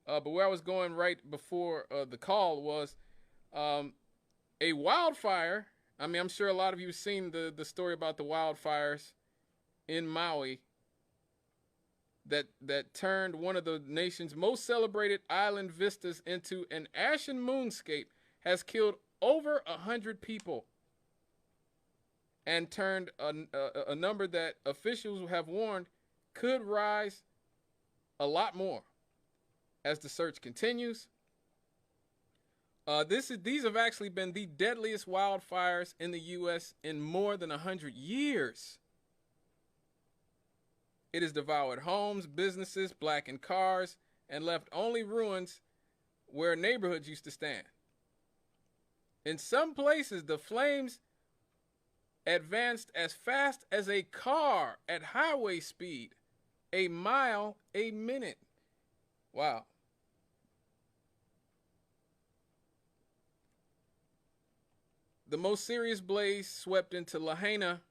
But where I was going right before the call was um, a wildfire. I mean, I'm sure a lot of you have seen the story about the wildfires in Maui that turned one of the nation's most celebrated island vistas into an ashen moonscape, has killed over 100 people and turned a number that officials have warned could rise a lot more as the search continues. These have actually been the deadliest wildfires in the U.S. in more than 100 years. It has devoured homes, businesses, blackened cars, and left only ruins where neighborhoods used to stand. In some places, the flames advanced as fast as a car at highway speed, a mile a minute. Wow. The most serious blaze swept into Lahaina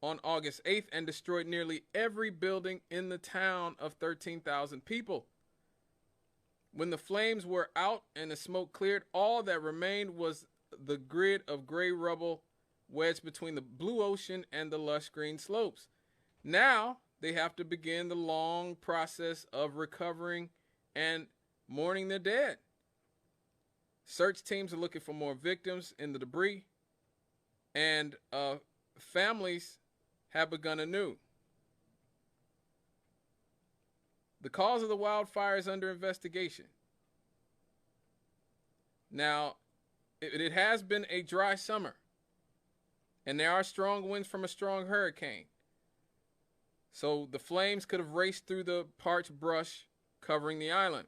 on August 8th and destroyed nearly every building in the town of 13,000 people. When the flames were out and the smoke cleared, all that remained was the grid of gray rubble wedged between the blue ocean and the lush green slopes. Now they have to begin the long process of recovering and mourning their dead. Search teams are looking for more victims in the debris, and families have begun anew. The cause of the wildfire is under investigation. Now, it has been a dry summer, and there are strong winds from a strong hurricane. So the flames could have raced through the parched brush covering the island.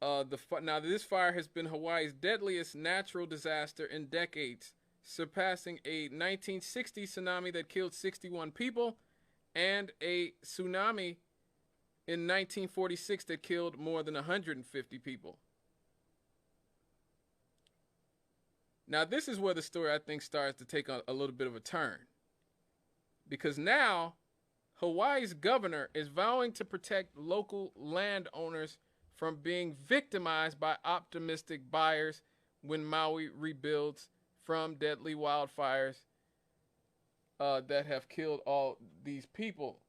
Now, this fire has been Hawaii's deadliest natural disaster in decades, surpassing a 1960 tsunami that killed 61 people and a tsunami in 1946 that killed more than 150 people. Now, this is where the story, I think, starts to take a little bit of a turn. Because now, Hawaii's governor is vowing to protect local landowners from being victimized by optimistic buyers when Maui rebuilds from deadly wildfires that have killed all these people.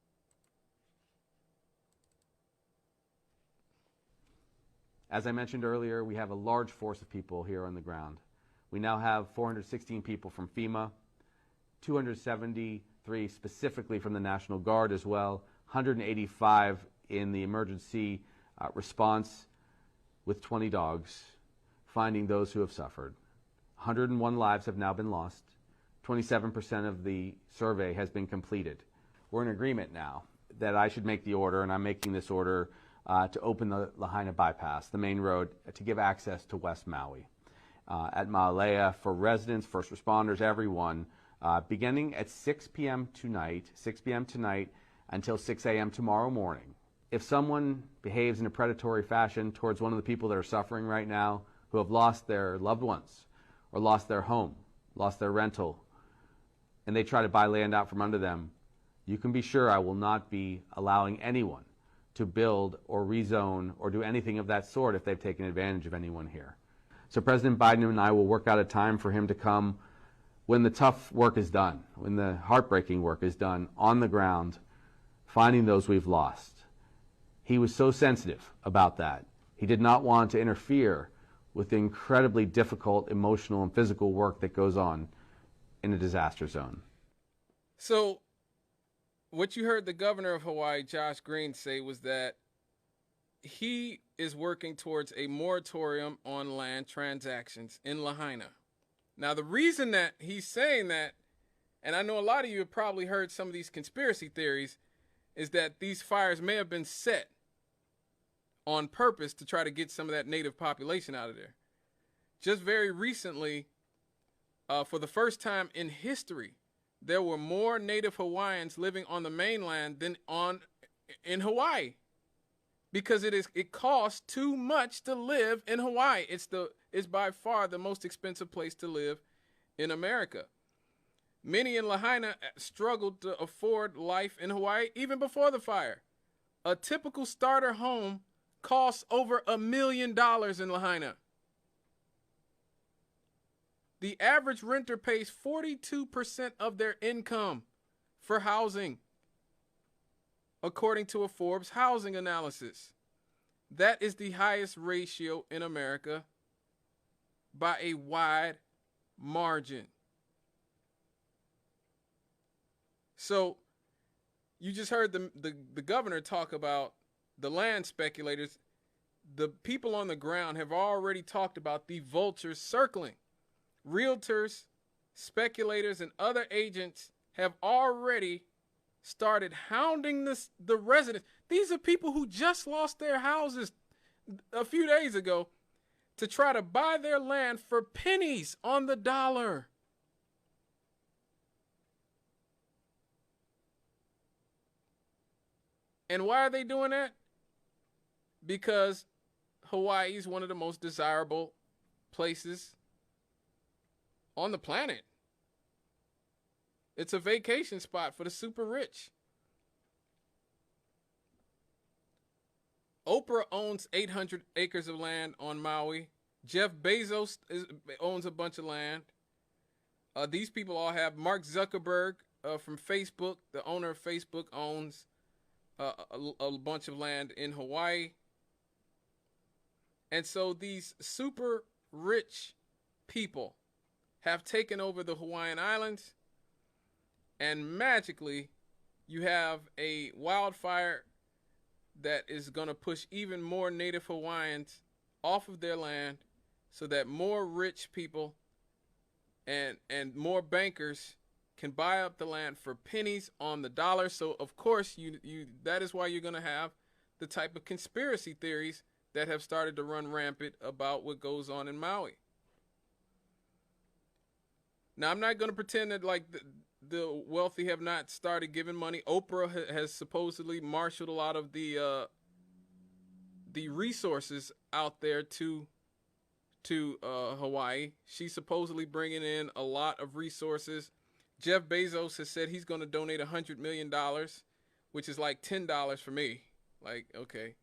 As I mentioned earlier, we have a large force of people here on the ground. We now have 416 people from FEMA, 273 specifically from the National Guard as well, 185 in the emergency response with 20 dogs, finding those who have suffered. 101 lives have now been lost. 27% of the survey has been completed. We're in agreement now that I should make the order, and I'm making this order to open the Lahaina bypass, the main road, to give access to West Maui. At Maalaea for residents, first responders, everyone, beginning at 6 p.m. tonight, until 6 a.m. tomorrow morning. If someone behaves in a predatory fashion towards one of the people that are suffering right now, who have lost their loved ones, or lost their home, lost their rental, and they try to buy land out from under them, you can be sure I will not be allowing anyone to build or rezone or do anything of that sort if they've taken advantage of anyone here. So President Biden and I will work out a time for him to come when the tough work is done, when the heartbreaking work is done on the ground, finding those we've lost. He was so sensitive about that. He did not want to interfere with the incredibly difficult emotional and physical work that goes on in a disaster zone. So what you heard the governor of Hawaii, Josh Green, say was that he is working towards a moratorium on land transactions in Lahaina. Now, the reason that he's saying that, and I know a lot of you have probably heard some of these conspiracy theories, is that these fires may have been set on purpose to try to get some of that native population out of there. Just very recently, for the first time in history, there were more native Hawaiians living on the mainland than in Hawaii, because it costs too much to live in Hawaii. It's by far the most expensive place to live in America. Many in Lahaina struggled to afford life in Hawaii even before the fire. A typical starter home costs over $1 million in Lahaina. The average renter pays 42% of their income for housing, according to a Forbes housing analysis. That is the highest ratio in America by a wide margin. So you just heard the governor talk about the land speculators. The people on the ground have already talked about the vultures circling. Realtors, speculators, and other agents have already started hounding the residents. These are people who just lost their houses a few days ago to try to buy their land for pennies on the dollar. And why are they doing that? Because Hawaii is one of the most desirable places on the planet. It's a vacation spot for the super rich. Oprah owns 800 acres of land on Maui. Jeff Bezos owns a bunch of land. These people all have. Mark Zuckerberg from Facebook, the owner of Facebook, owns a bunch of land in Hawaii. And so these super rich people have taken over the Hawaiian Islands, and magically you have a wildfire that is going to push even more Native Hawaiians off of their land so that more rich people and more bankers can buy up the land for pennies on the dollar. So of course that is why you're going to have the type of conspiracy theories that have started to run rampant about what goes on in Maui. Now, I'm not going to pretend that like the wealthy have not started giving money. Oprah has supposedly marshaled a lot of the resources out there to Hawaii. She's supposedly bringing in a lot of resources. Jeff Bezos has said he's going to donate $100 million, which is like $10 for me. Like, okay.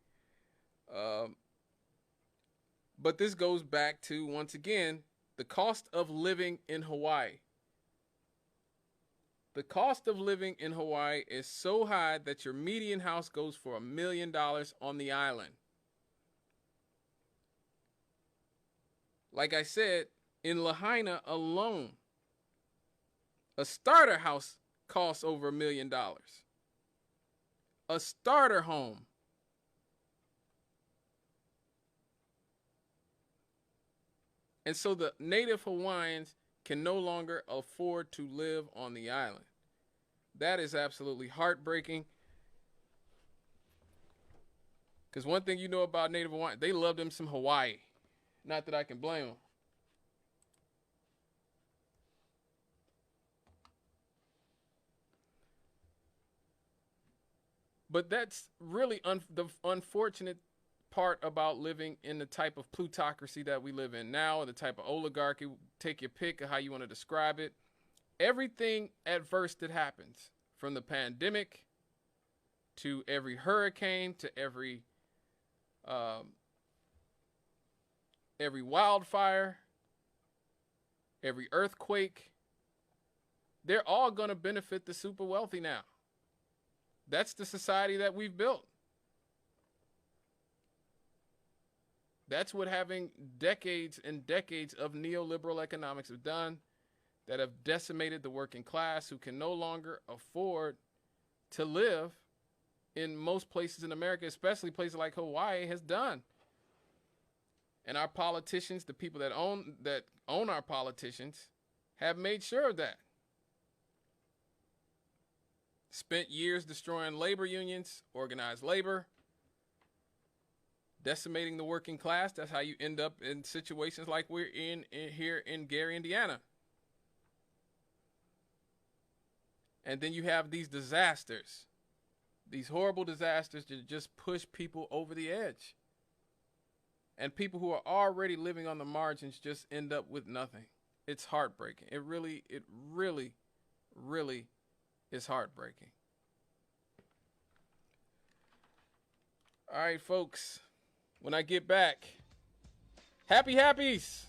But this goes back to, once again, the cost of living in Hawaii. The cost of living in Hawaii is so high that your median house goes for $1 million on the island. Like I said, in Lahaina alone, a starter house costs over $1 million. A starter home. And so the Native Hawaiians can no longer afford to live on the island. That is absolutely heartbreaking. Because one thing you know about Native Hawaiians, they love them some Hawaii. Not that I can blame them. But that's really the unfortunate part about living in the type of plutocracy that we live in now, or the type of oligarchy. Take your pick of how you want to describe it. Everything adverse that happens, from the pandemic to every hurricane to every wildfire, every earthquake, they're all going to benefit the super wealthy now. That's the society that we've built. That's what having decades and decades of neoliberal economics have done, that have decimated the working class, who can no longer afford to live in most places in America, especially places like Hawaii, has done. And our politicians, the people that own our politicians, have made sure of that. Spent years destroying labor unions, organized labor, decimating the working class. That's how you end up in situations like we're in here in Gary, Indiana. And then you have these disasters, these horrible disasters that just push people over the edge. And people who are already living on the margins just end up with nothing. It's heartbreaking. It really is heartbreaking. All right, folks. when I get back. Happy happies!